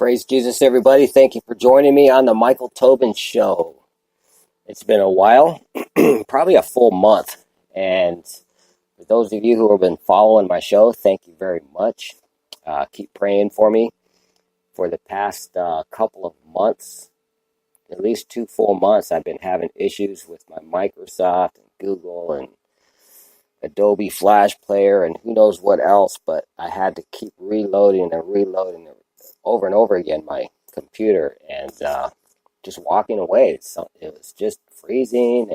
Praise Jesus, everybody. Thank you for joining me on the Michael Tobin Show. It's been a while, probably a full month. And for those of you who have been following my show, thank you very much. Keep praying for me. For the past couple of months, at least 2 full months, I've been having issues with my Microsoft and Google and Adobe Flash Player and who knows what else, but I had to keep reloading over and over again my computer and just walking away. So it was just freezing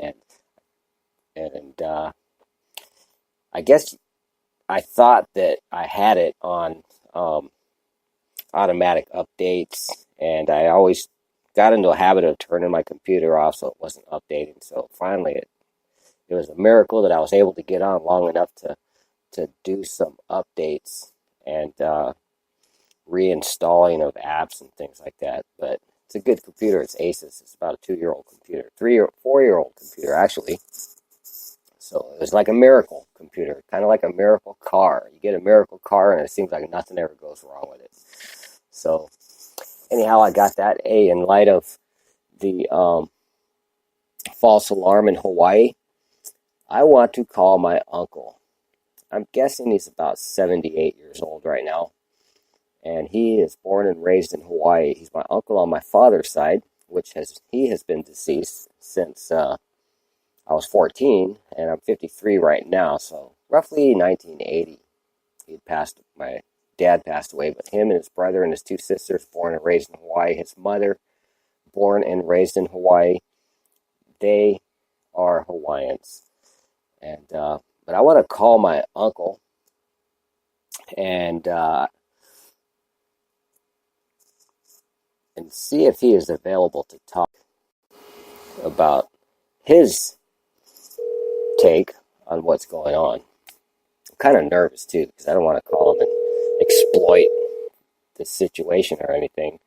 and I guess I thought that I had it on automatic updates, and I always got into a habit of turning my computer off so it wasn't updating. So finally it was a miracle that I was able to get on long enough to do some updates and reinstalling of apps and things like that. But it's a good computer. It's Asus. It's about a 2-year-old computer, 4-year-old computer actually. So it was like a miracle computer, kind of like a miracle car. You get a miracle car and it seems like nothing ever goes wrong with it. So anyhow, I got that. In light of the false alarm in Hawaii, I want to call my uncle. I'm guessing he's about 78 years old right now. And he is born and raised in Hawaii. He's my uncle on my father's side, he has been deceased since I was 14, and I'm 53 right now. So roughly 1980, my dad passed away. But him and his brother and his 2 sisters, born and raised in Hawaii. His mother, born and raised in Hawaii. They are Hawaiians. And but I want to call my uncle and see if he is available to talk about his take on what's going on. I'm kind of nervous too, because I don't want to call him and exploit the situation or anything.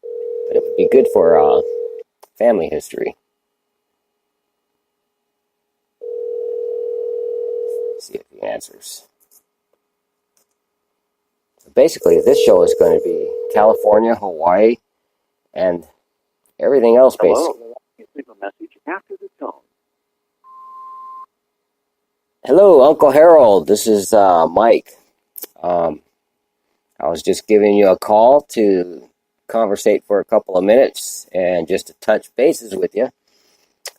But it would be good for family history. Let's see if he answers. So basically, this show is going to be California, Hawaii, and everything else. Hello. Please leave a message after the tone. Hello, Uncle Harold. This is Mike. I was just giving you a call to conversate for a couple of minutes and just to touch bases with you.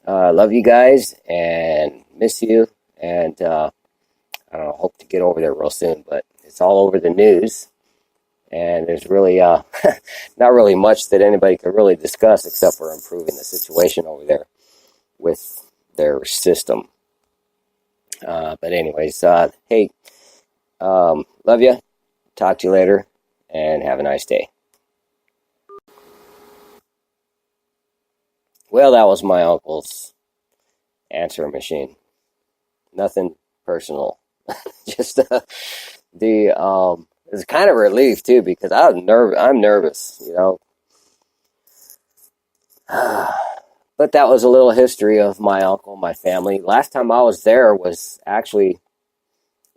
Love you guys and miss you. And I don't know, hope to get over there real soon. But it's all over the news. And there's really not really much that anybody could really discuss except for improving the situation over there with their system. But anyways, hey, love you. Talk to you later, and have a nice day. Well, that was my uncle's answer machine. Nothing personal. Just it's kind of relief too, because I'm nervous, you know. But that was a little history of my uncle, my family. Last time I was there was actually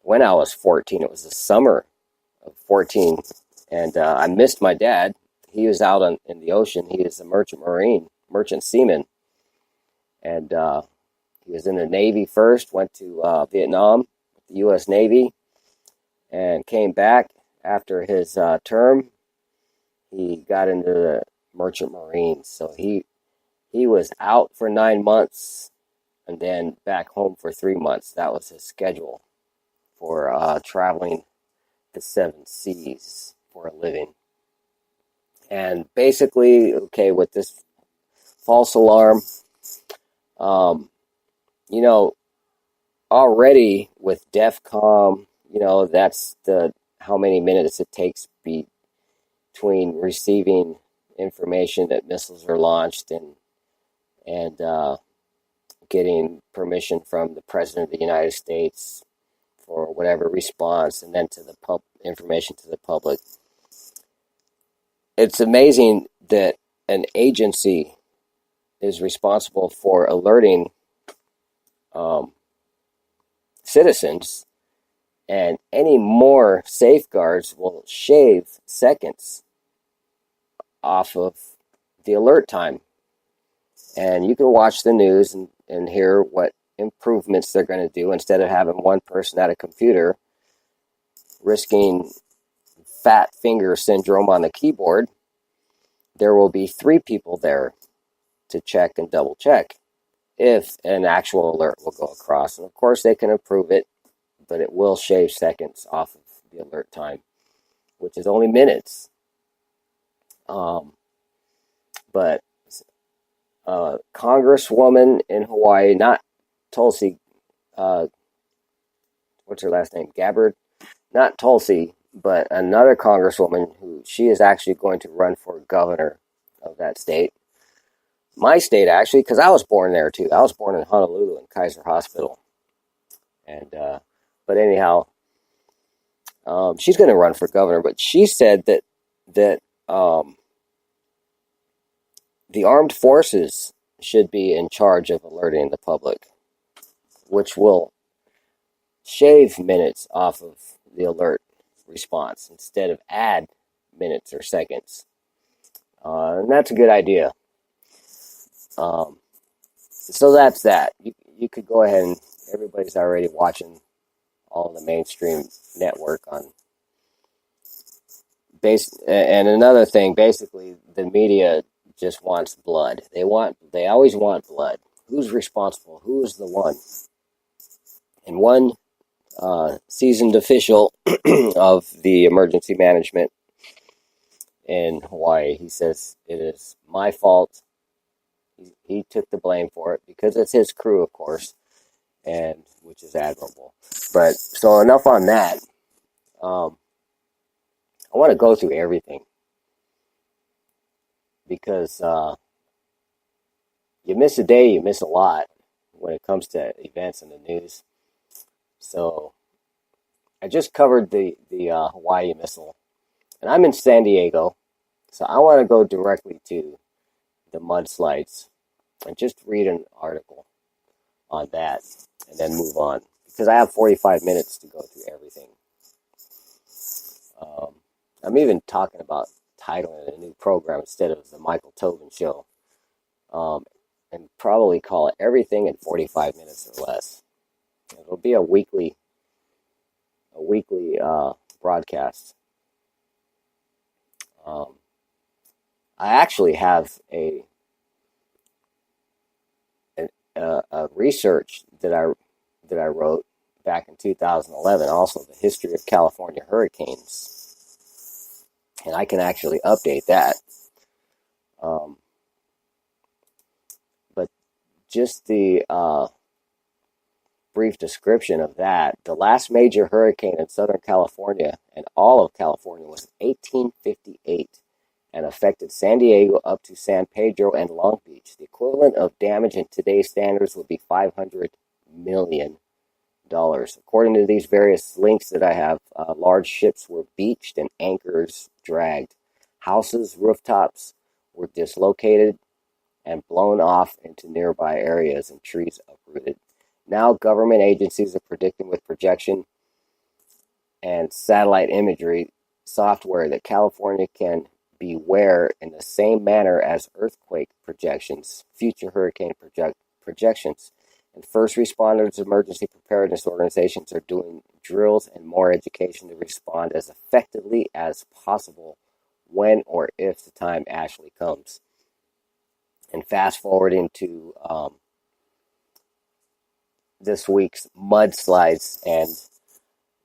when I was 14. It was the summer of 14, and I missed my dad. He was out in the ocean. He is a merchant seaman, and he was in the Navy first, went to Vietnam, the U.S. Navy, and came back after his term. He got into the Merchant Marines, so he was out for 9 months and then back home for 3 months. That was his schedule for traveling the 7 seas for a living. And basically, okay, with this false alarm, you know, already with DEFCON, you know, that's how many minutes it takes between receiving information that missiles are launched and getting permission from the President of the United States for whatever response, and then to the information to the public. It's amazing that an agency is responsible for alerting citizens And any more safeguards will shave seconds off of the alert time. And you can watch the news and hear what improvements they're going to do. Instead of having one person at a computer risking fat finger syndrome on the keyboard, there will be 3 people there to check and double check if an actual alert will go across. And of course, they can improve it, but it will shave seconds off of the alert time, which is only minutes. But Congresswoman in Hawaii, not Tulsi, what's her last name? Gabbard? Not Tulsi, but another congresswoman who she is actually going to run for governor of that state. My state, actually, because I was born there too. I was born in Honolulu in Kaiser Hospital. And, but anyhow, she's going to run for governor, but she said that the armed forces should be in charge of alerting the public, which will shave minutes off of the alert response instead of add minutes or seconds. And that's a good idea. So that's that. You could go ahead and everybody's already watching all the mainstream network on and another thing, basically the media just wants blood. They always want blood. Who's responsible? Who's the one? And one seasoned official of the emergency management in Hawaii, he says it is my fault. He took the blame for it because it's his crew, of course, and which is admirable. But so enough on that. I want to go through everything because you miss a day, you miss a lot when it comes to events in the news. So I just covered the Hawaii missile, and I'm in San Diego, so I want to go directly to the mudslides and just read an article on that and then move on because I have 45 minutes to go through everything. I'm even talking about titling a new program instead of the Michael Tobin Show, and probably call it Everything in 45 Minutes or Less. It'll be a weekly broadcast. I actually have a research that I wrote back in 2011, also the history of California hurricanes, and I can actually update that. But just the brief description of that, the last major hurricane in Southern California and all of California was 1858 and affected San Diego up to San Pedro and Long Beach. The equivalent of damage in today's standards would be $500 million. According to these various links that I have, large ships were beached and anchors dragged. Houses, rooftops were dislocated and blown off into nearby areas and trees uprooted. Now government agencies are predicting with projection and satellite imagery software that California can beware in the same manner as earthquake projections, future hurricane projections. And first responders, emergency preparedness organizations are doing drills and more education to respond as effectively as possible when or if the time actually comes. And fast forwarding to this week's mudslides and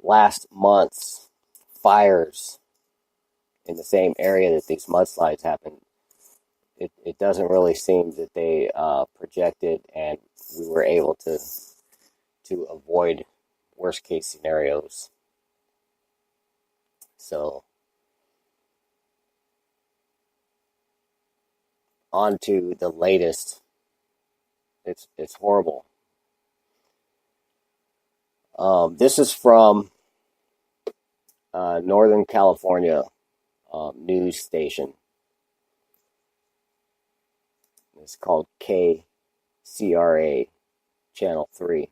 last month's fires in the same area that these mudslides happened, it doesn't really seem that they projected and we were able to avoid worst case scenarios. So on to the latest. It's horrible. This is from Northern California news station. It's called KCRA Channel 3.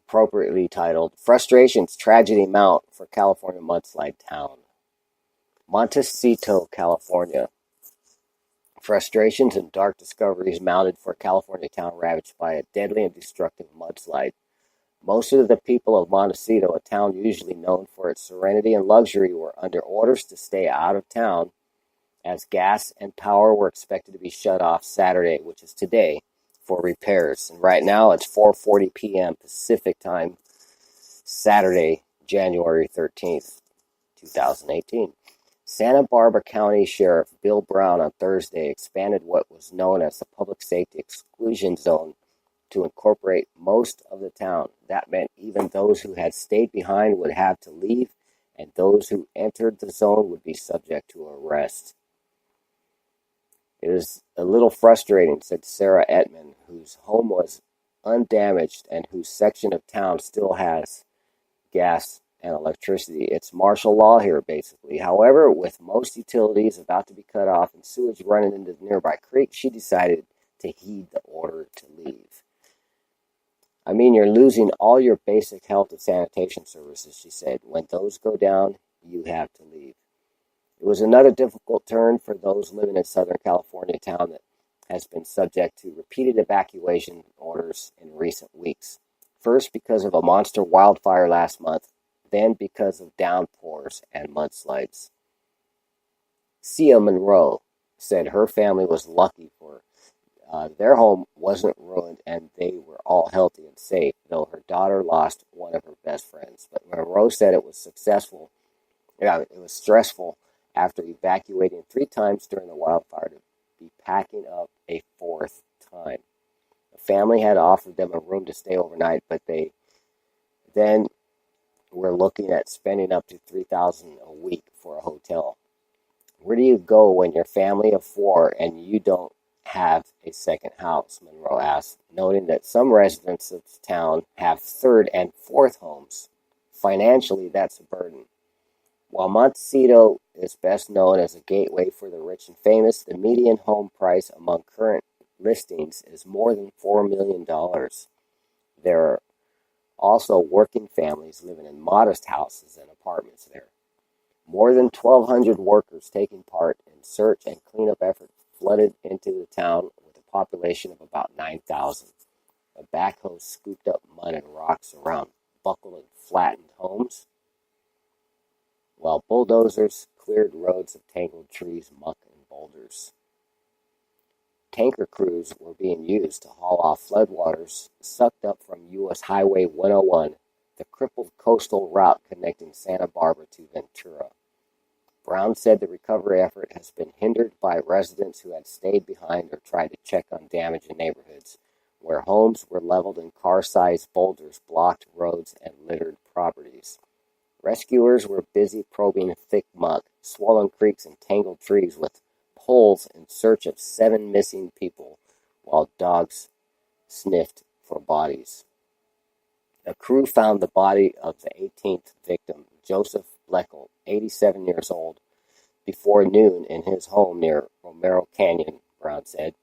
appropriately titled Frustrations, Tragedy Mount for California Mudslide Town. Montecito, California. Frustrations and dark discoveries mounted for a California town ravaged by a deadly and destructive mudslide. Most of the people of Montecito, a town usually known for its serenity and luxury, were under orders to stay out of town as gas and power were expected to be shut off Saturday, which is today, for repairs. And right now it's 4:40 p.m. Pacific time, Saturday, January 13th, 2018. Santa Barbara County Sheriff Bill Brown on Thursday expanded what was known as the Public Safety Exclusion Zone to incorporate most of the town. That meant even those who had stayed behind would have to leave, and those who entered the zone would be subject to arrest. It is a little frustrating, said Sarah Ettman, whose home was undamaged and whose section of town still has gas and electricity. It's martial law here, basically. However, with most utilities about to be cut off and sewage running into the nearby creek, she decided to heed the order to leave. I mean, you're losing all your basic health and sanitation services, she said. When those go down, you have to leave. It was another difficult turn for those living in Southern California town that has been subject to repeated evacuation orders in recent weeks. First because of a monster wildfire last month, then because of downpours and mudslides. Sia Monroe said her family was lucky for their home wasn't ruined and they were all healthy and safe, though her daughter lost one of her best friends. But Monroe said it was stressful after evacuating 3 times during the wildfire to be packing up a 4th time. The family had offered them a room to stay overnight, but they then were looking at spending up to $3,000 a week for a hotel. Where do you go when you're a family of 4 and you don't have a second house? Monroe asked, noting that some residents of the town have 3rd and 4th homes. Financially, that's a burden. While Montecito is best known as a gateway for the rich and famous, the median home price among current listings is more than $4 million. There are also working families living in modest houses and apartments there. More than 1,200 workers taking part in search and cleanup efforts flooded into the town with a population of about 9,000. A backhoe scooped up mud and rocks around buckled and flattened homes, while bulldozers cleared roads of tangled trees, muck, and boulders. Tanker crews were being used to haul off floodwaters sucked up from U.S. Highway 101, the crippled coastal route connecting Santa Barbara to Ventura. Brown said the recovery effort has been hindered by residents who had stayed behind or tried to check on damage in neighborhoods where homes were leveled and car-sized boulders blocked roads and littered properties. Rescuers were busy probing thick muck, swollen creeks, and tangled trees with poles in search of 7 missing people, while dogs sniffed for bodies. A crew found the body of the 18th victim, Joseph Bleckel, 87 years old, before noon in his home near Romero Canyon, Brown said.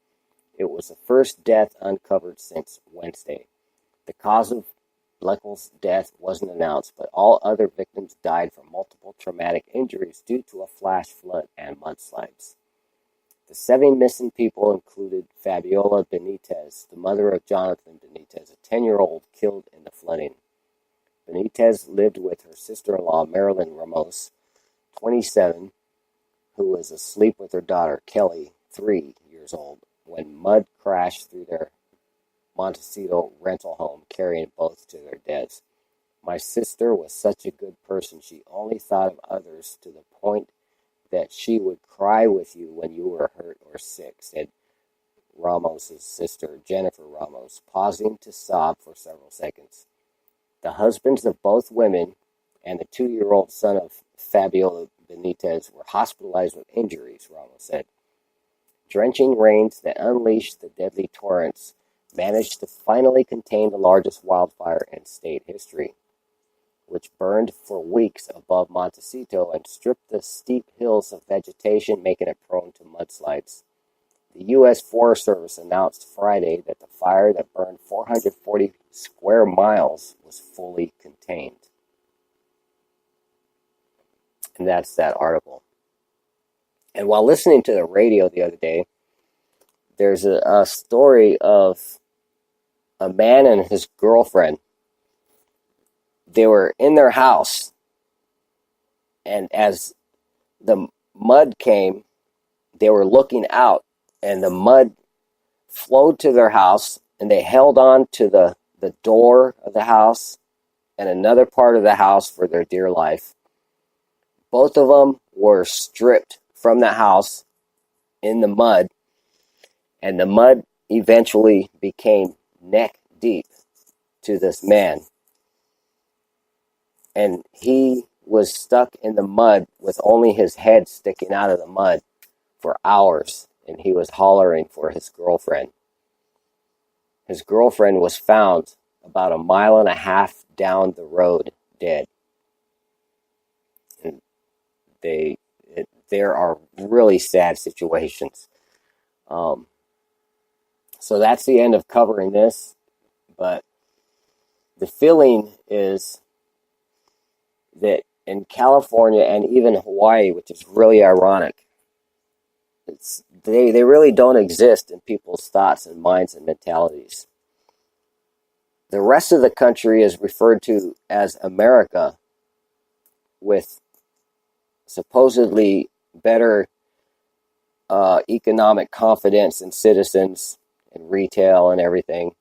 It was the first death uncovered since Wednesday. The cause of Bleckel's death wasn't announced, but all other victims died from multiple traumatic injuries due to a flash flood and mudslides. The 7 missing people included Fabiola Benitez, the mother of Jonathan Benitez, a 10-year-old killed in the flooding. Benitez lived with her sister-in-law, Marilyn Ramos, 27, who was asleep with her daughter, Kelly, 3 years old, when mud crashed through their Montecito rental home, carrying both to their deaths. My sister was such a good person. She only thought of others to the point that she would cry with you when you were hurt or sick, said Ramos' sister, Jennifer Ramos, pausing to sob for several seconds. The husbands of both women and the 2-year-old son of Fabiola Benitez were hospitalized with injuries, Ramos said. Drenching rains that unleashed the deadly torrents managed to finally contain the largest wildfire in state history, which burned for weeks above Montecito and stripped the steep hills of vegetation, making it prone to mudslides. The U.S. Forest Service announced Friday that the fire that burned 440 square miles was fully contained. And that's that article. And while listening to the radio the other day, there's a story of a man and his girlfriend. They were in their house, and as the mud came, they were looking out, and the mud flowed to their house, and they held on to the door of the house and another part of the house for their dear life. Both of them were stripped from the house in the mud, and the mud eventually became neck deep to this man. And he was stuck in the mud with only his head sticking out of the mud for hours, and he was hollering for his girlfriend. His girlfriend was found about 1.5 miles down the road, dead. And there are really sad situations. So that's the end of covering this. But the feeling is that in California and even Hawaii, which is really ironic, they really don't exist in people's thoughts and minds and mentalities. The rest of the country is referred to as America, with supposedly better economic confidence in citizens and retail and everything.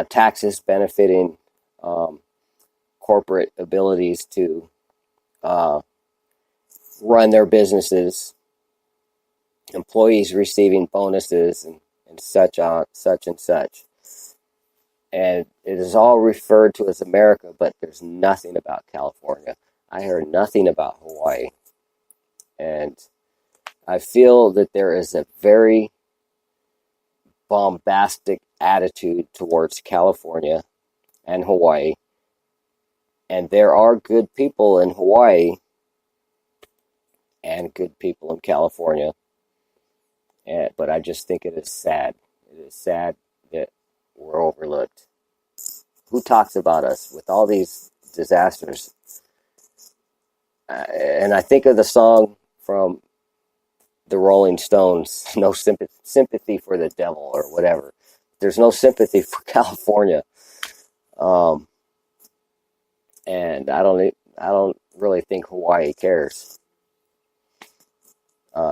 Taxes benefiting corporate abilities to run their businesses, employees receiving bonuses and such and such. And it is all referred to as America, but there's nothing about California. I heard nothing about Hawaii. And I feel that there is a very bombastic attitude towards California and Hawaii. And there are good people in Hawaii and good people in California. But I just think it is sad. It is sad that we're overlooked. Who talks about us with all these disasters? And I think of the song from the Rolling Stones, no sympathy for the devil or whatever. There's no sympathy for California. And I don't really think Hawaii cares,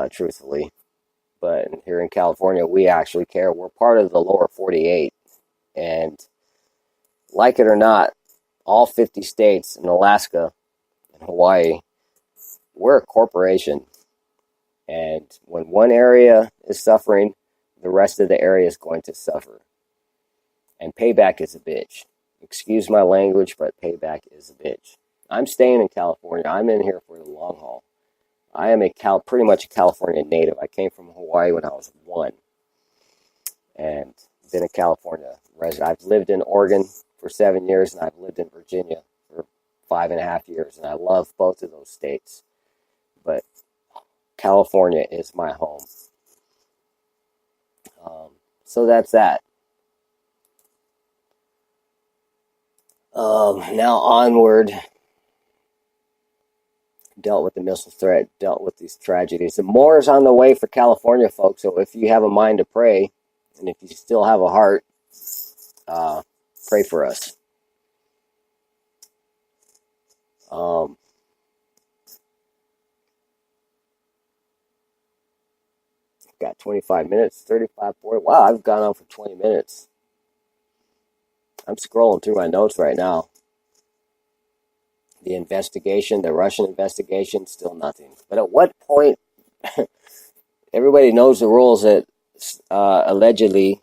truthfully. But here in California, we actually care. We're part of the lower 48. And like it or not, all 50 states and Alaska and Hawaii, we're a corporation. And when one area is suffering, the rest of the area is going to suffer. And payback is a bitch. Excuse my language, but payback is a bitch. I'm staying in California. I'm in here for the long haul. I am pretty much a California native. I came from Hawaii when I was 1. And been a California resident. I've lived in Oregon for 7 years, and I've lived in Virginia for 5.5 years. And I love both of those states. But California is my home. So that's that. Now onward. Dealt with the missile threat, dealt with these tragedies. And more is on the way for California, folks. So if you have a mind to pray, and if you still have a heart, pray for us. Got 25 minutes, 35, 40. Wow, I've gone on for 20 minutes. I'm scrolling through my notes right now. The investigation, the Russian investigation, still nothing. But at what point, everybody knows the rules that allegedly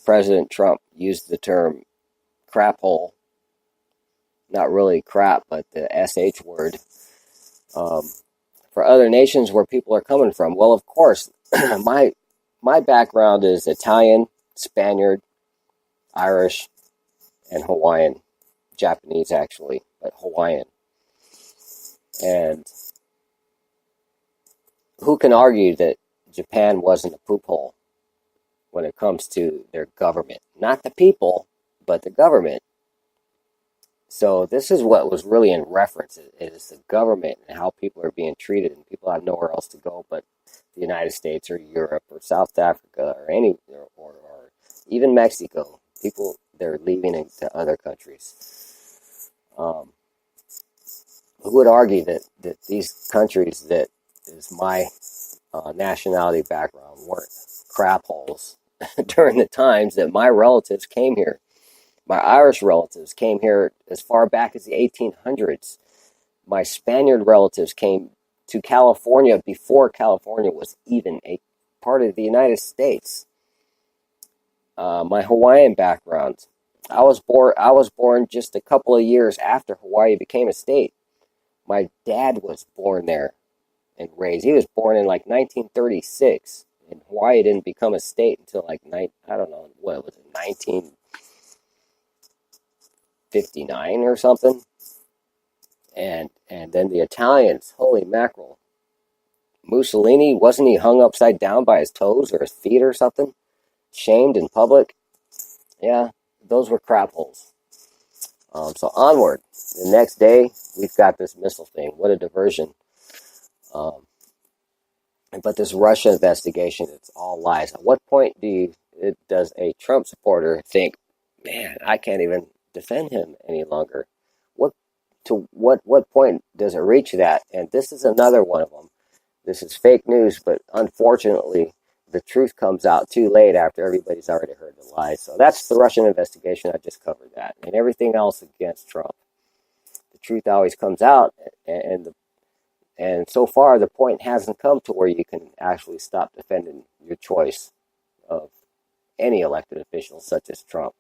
President Trump used the term crap hole. Not really crap, but the SH word. For other nations where people are coming from. Well, of course, my background is Italian, Spaniard, Irish, and Hawaiian. Japanese, actually, but Hawaiian. And who can argue that Japan wasn't a poop hole when it comes to their government. Not the people, but the government. So this is what was really in reference. It is the government and how people are being treated, and people have nowhere else to go but the United States or Europe or South Africa or or even Mexico. People, they're leaving into other countries. Who would argue that these countries that is my nationality background weren't crap holes during the times that my relatives came here? My Irish relatives came here as far back as the 1800s. My Spaniard relatives came to California before California was even a part of the United States. My Hawaiian background. I was born just a couple of years after Hawaii became a state. My dad was born there and raised. He was born in like 1936, and Hawaii didn't become a state until like I don't know what was it, 1959 or something. And then the Italians, holy mackerel. Mussolini, wasn't he hung upside down by his toes or his feet or something? Shamed in public? Yeah, those were crap holes. So onward. The next day, we've got this missile thing. What a diversion. But this Russia investigation, it's all lies. At what point does a Trump supporter think, man, I can't even defend him any longer? What point does it reach that? And this is another one of them. This is fake news, but unfortunately, the truth comes out too late after everybody's already heard the lies. So that's the Russian investigation. I just covered that. And everything else against Trump. The truth always comes out, and so far the point hasn't come to where you can actually stop defending your choice of any elected official, such as Trump.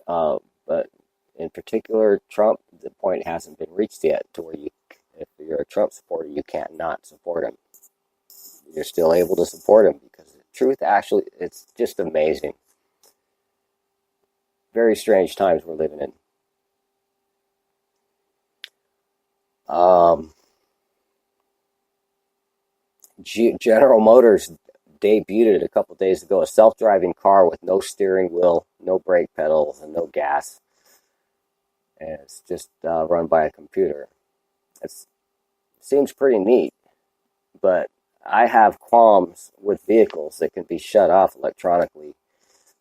But in particular, Trump, the point hasn't been reached yet to where if you're a Trump supporter, you can't not support him. You're still able to support him because the truth actually, it's just amazing. Very strange times we're living in. General Motors debuted it a couple days ago, a self-driving car with no steering wheel, no brake pedals, and no gas. And it's just run by a computer. It seems pretty neat, but I have qualms with vehicles that can be shut off electronically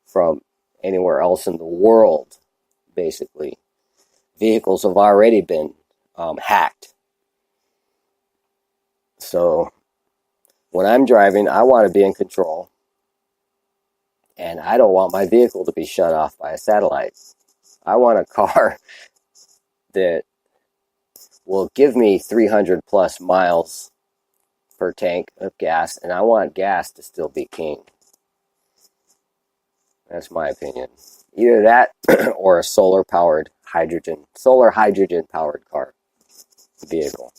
from anywhere else in the world, basically. Vehicles have already been hacked. So when I'm driving, I want to be in control, and I don't want my vehicle to be shut off by a satellite. I want a car that will give me 300 plus miles per tank of gas, and I want gas to still be king. That's my opinion. Either that or a solar hydrogen powered car vehicle.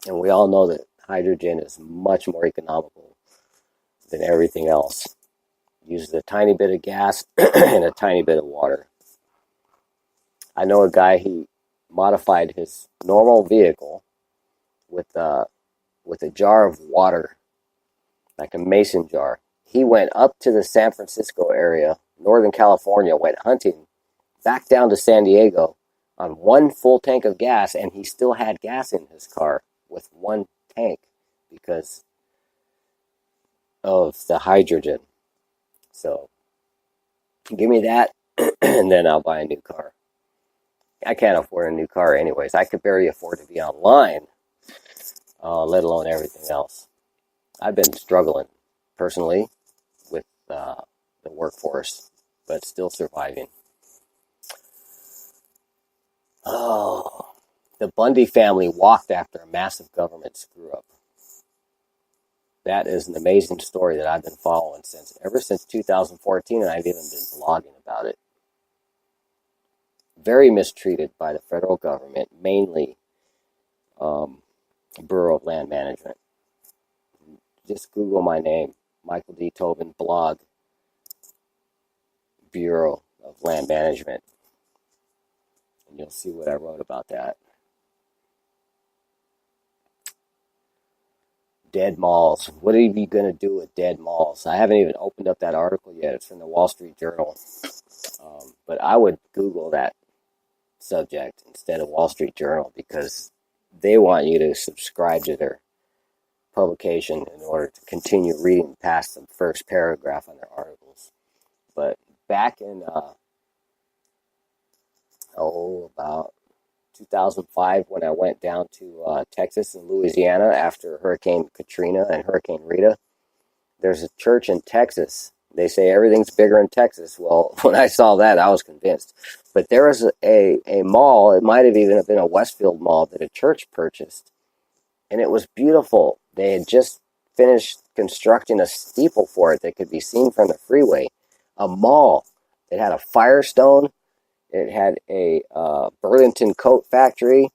And we all know that hydrogen is much more economical than everything else. Uses a tiny bit of gas and a tiny bit of water. I know a guy, he modified his normal vehicle with a jar of water, like a mason jar. He went up to the San Francisco area, Northern California, went hunting, back down to San Diego on one full tank of gas, and he still had gas in his car with one tank because of the hydrogen. So give me that, and then I'll buy a new car. I can't afford a new car anyways. I could barely afford to be online, let alone everything else. I've been struggling personally with the workforce, but still surviving. Oh, the Bundy family walked after a massive government screw-up. That is an amazing story that I've been following ever since 2014, and I've even been blogging about it. Very mistreated by the federal government, mainly Bureau of Land Management. Just Google my name, Michael D. Tobin, blog, Bureau of Land Management, and you'll see what I wrote about that. Dead malls. What are you going to do with dead malls? I haven't even opened up that article yet. It's from the Wall Street Journal. But I would Google that subject instead of Wall Street Journal, because they want you to subscribe to their publication in order to continue reading past the first paragraph on their articles. But back in about 2005, when I went down to Texas and Louisiana after Hurricane Katrina and Hurricane Rita, there's a church in Texas. They say everything's bigger in Texas. Well, when I saw that, I was convinced. But there was a mall, it might have even been a Westfield mall, that a church purchased, and it was beautiful. They had just finished constructing a steeple for it that could be seen from the freeway. A mall. It had a Firestone. It had a Burlington coat factory.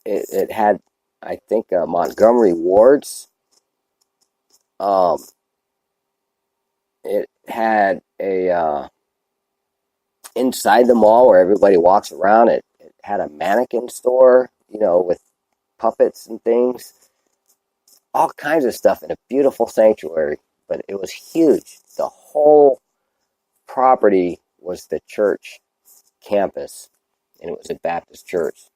It had, I think, Montgomery Ward's. It had a inside the mall where everybody walks around. It had a mannequin store, with puppets and things. All kinds of stuff in a beautiful sanctuary. But it was huge. The whole property was the church campus, and it was a Baptist church.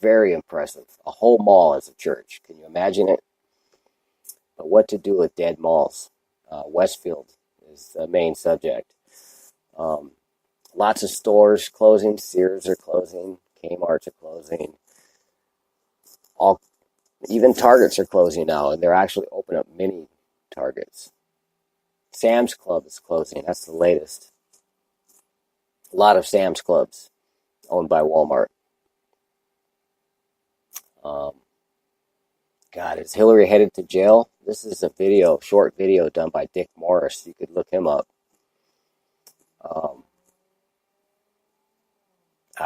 Very impressive. A whole mall as a church. Can you imagine it? But what to do with dead malls? Westfield is the main subject. Lots of stores closing. Sears are closing. Kmart's are closing. Even Targets are closing now, and they're actually opening up mini Targets. Sam's Club is closing. That's the latest. A lot of Sam's Clubs owned by Walmart. God, is Hillary headed to jail? This is a short video done by Dick Morris. You could look him up. I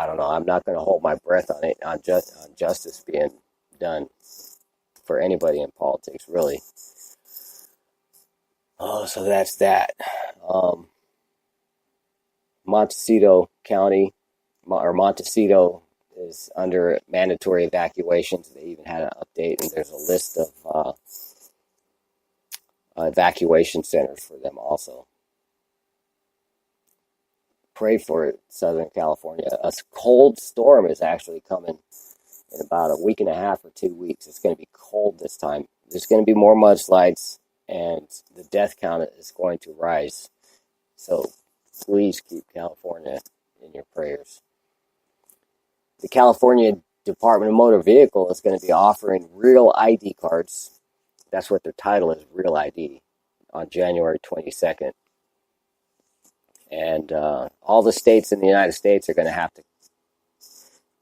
don't know. I'm not going to hold my breath on it, on justice being done for anybody in politics, really. Oh, so that's that. Montecito County, or Montecito, is under mandatory evacuations. They even had an update, and there's a list of evacuation centers for them also. Pray for it, Southern California. A cold storm is actually coming in about a week and a half or 2 weeks. It's going to be cold this time. There's going to be more mudslides, and the death count is going to rise. So please keep California in your prayers. The California Department of Motor Vehicle is going to be offering real ID cards. That's what their title is, Real ID, on January 22nd. And all the states in the United States are going to have to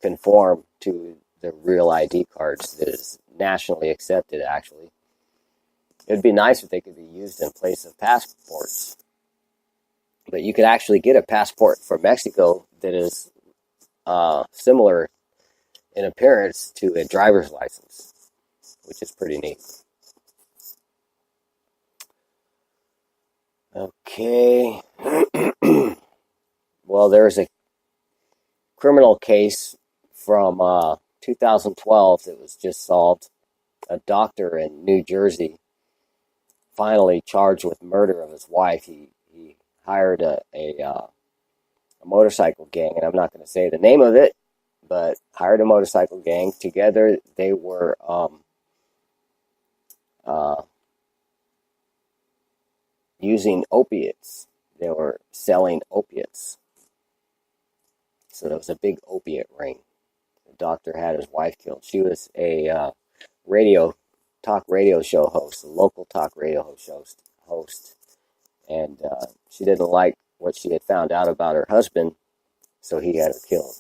conform to the Real ID cards that is nationally accepted, actually. It would be nice if they could be used in place of passports. But you could actually get a passport from Mexico that is similar in appearance to a driver's license, which is pretty neat. Okay. Well, there's a criminal case from 2012 that was just solved. A doctor in New Jersey finally charged with murder of his wife. He hired a motorcycle gang, and I'm not going to say the name of it, but hired a motorcycle gang. Together, they were using opiates. They were selling opiates. So there was a big opiate ring. The doctor had his wife killed. She was a talk radio show host, a local talk radio host. And she didn't like what she had found out about her husband, so he had her killed.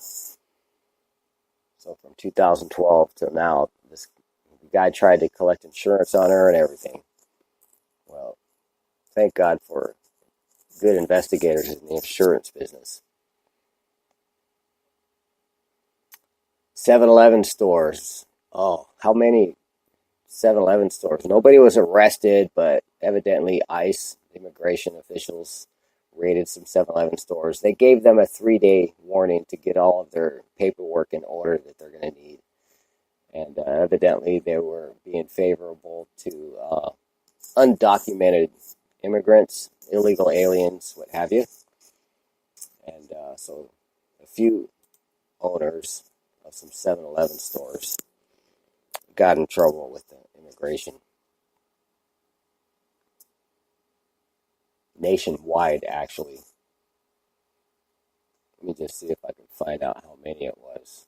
So from 2012 till now, the guy tried to collect insurance on her and everything. Well, thank God for good investigators in the insurance business. 7-Eleven stores. Oh, how many 7-Eleven stores? Nobody was arrested, but evidently ICE, immigration officials, raided some 7-Eleven stores. They gave them a 3-day warning to get all of their paperwork in order that they're going to need. And evidently they were being favorable to undocumented immigrants, illegal aliens, what have you. And so a few owners of some 7-Eleven stores got in trouble with the immigration. Nationwide, actually. Let me just see if I can find out how many it was.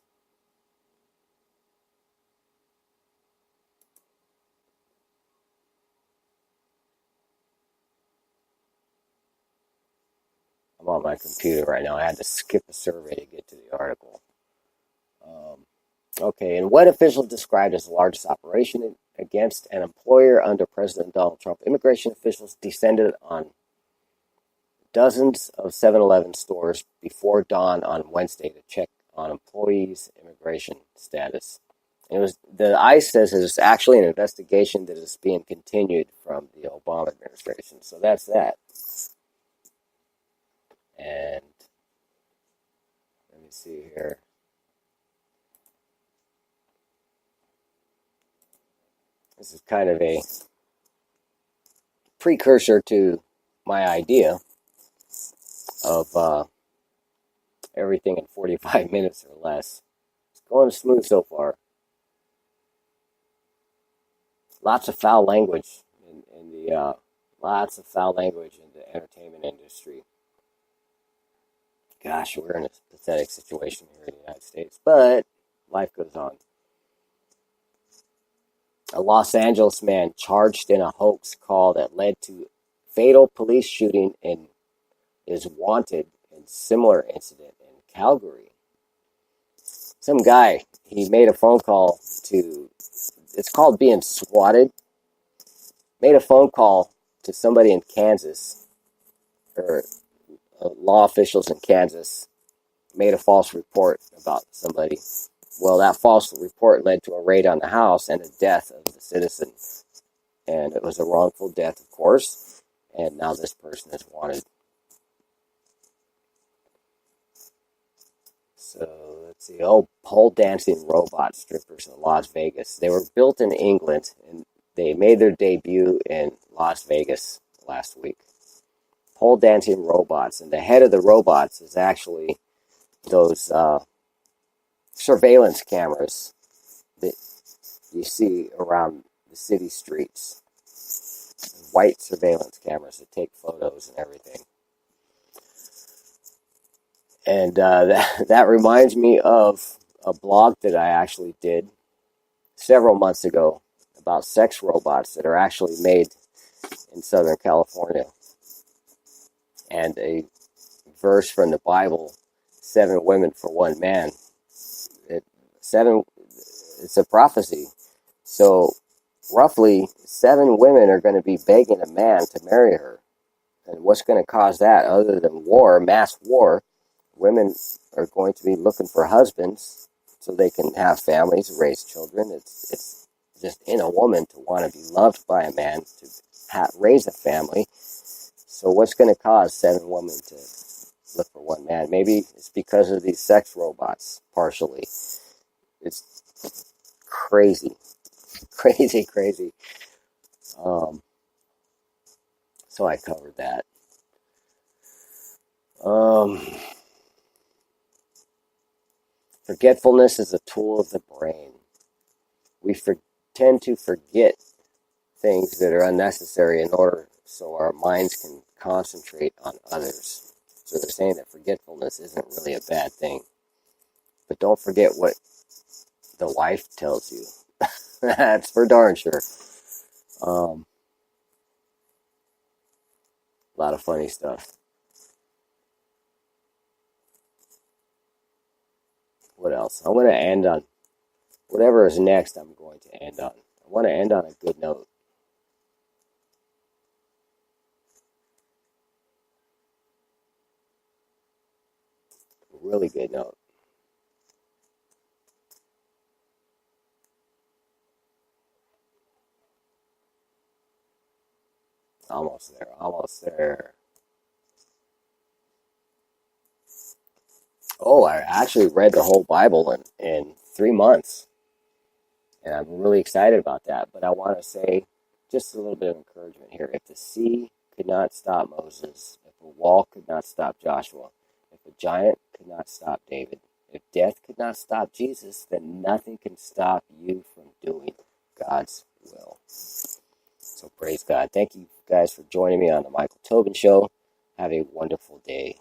I'm on my computer right now. I had to skip a survey to get to the article. Okay, and what officials described as the largest operation against an employer under President Donald Trump? Immigration officials descended on dozens of 7-Eleven stores before dawn on Wednesday to check on employees' immigration status. It was the ICE says it's actually an investigation that is being continued from the Obama administration. So that's that. And let me see here. This is kind of a precursor to my idea of everything in 45 minutes or less. It's going smooth so far. Lots of foul language in the lots of foul language in the entertainment industry. Gosh, we're in a pathetic situation here in the United States, but life goes on. A Los Angeles man charged in a hoax call that led to fatal police shooting and is wanted in similar incident in Calgary. Some guy, he made a phone call to, it's called being swatted, made a phone call to somebody in Kansas, or law officials in Kansas, made a false report about somebody. Well, that false report led to a raid on the house and the death of the citizen. And it was a wrongful death, of course, and now this person is wanted. So, let's see. Oh, pole dancing robot strippers in Las Vegas. They were built in England, and they made their debut in Las Vegas last week. Pole dancing robots, and the head of the robots is actually those surveillance cameras that you see around the city streets. White surveillance cameras that take photos and everything. And that reminds me of a blog that I actually did several months ago about sex robots that are actually made in Southern California. And a verse from the Bible, 7 women for 1 man. It's a prophecy. So roughly 7 women are going to be begging a man to marry her. And what's going to cause that other than war, mass war? Women are going to be looking for husbands so they can have families, raise children. It's just in a woman to want to be loved by a man, to raise a family. So what's going to cause 7 women to look for 1 man? Maybe it's because of these sex robots, partially. It's crazy. Crazy. So I covered that. Forgetfulness is a tool of the brain. We tend to forget things that are unnecessary in order so our minds can concentrate on others. So they're saying that forgetfulness isn't really a bad thing. But don't forget what the wife tells you. That's for darn sure. A lot of funny stuff. What else? I want to end on whatever is next. I'm going to end on. I want to end on a good note. A really good note. Almost there. Oh, I actually read the whole Bible in 3 months. And I'm really excited about that. But I want to say just a little bit of encouragement here. If the sea could not stop Moses, if a wall could not stop Joshua, if a giant could not stop David, if death could not stop Jesus, then nothing can stop you from doing God's will. So praise God. Thank you guys for joining me on the Michael Tobin Show. Have a wonderful day.